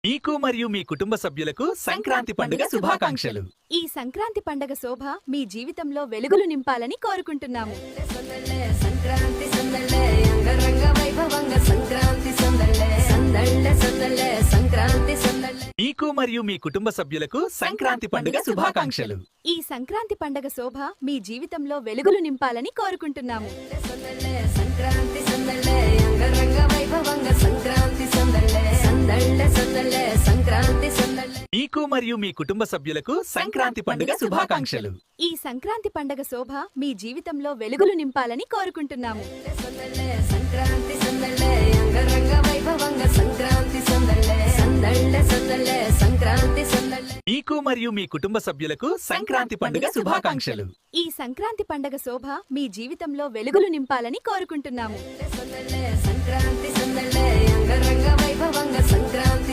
మీకు మరియు మీ కుటుంబ సభ్యులకు సంక్రాంతి పండుగ శుభాకాంక్షలు. ఈ సంక్రాంతి పండుగ శోభ మీ జీవితంలో వెలుగులు నింపాలని కోరుకుంటున్నాము. సంక్రాంతి సందళ్ళే అంగరంగ వైభవంగా సంక్రాంతి సందళ్ళే సందళ్ళే సందళ్ళే సంక్రాంతి సందళ్ళే. మీకు మరియు మీ కుటుంబ సభ్యులకు సంక్రాంతి పండుగ శుభాకాంక్షలు. ఈ సంక్రాంతి పండుగ శోభ మీ జీవితంలో వెలుగులు నింపాలని కోరుకుంటున్నాము. సంక్రాంతి సందళ్ళే అంగరంగ వైభవంగా సంక్రాంతి సందళ్ళే సందళ్ళే సందళ్ళే సంక్రాంతి సందళ్ళే. మీకు మరియు మీ కుటుంబ సభ్యులకు సంక్రాంతి పండుగ శుభాకాంక్షలు. ఈ సంక్రాంతి పండుగ శోభ మీ జీవితంలో వెలుగులు నింపాలని కోరుకుంటున్నాము. సంక్రాంతి సందళ్ళే అంగరంగ వైభవంగా సంక్రాంతి సందళ్ళే సందళ్ళే సందళ్ళే సంక్రాంతి సందళ్ళే. మీకు మరియు మీ కుటుంబ సభ్యులకు సంక్రాంతి పండుగ శుభాకాంక్షలు. ఈ సంక్రాంతి పండుగ శోభ మీ జీవితంలో వెలుగులు నింపాలని కోరుకుంటున్నాము. సంక్రాంతి సందళ్ళే అంగరంగ వైభవంగా సంక్రాంతి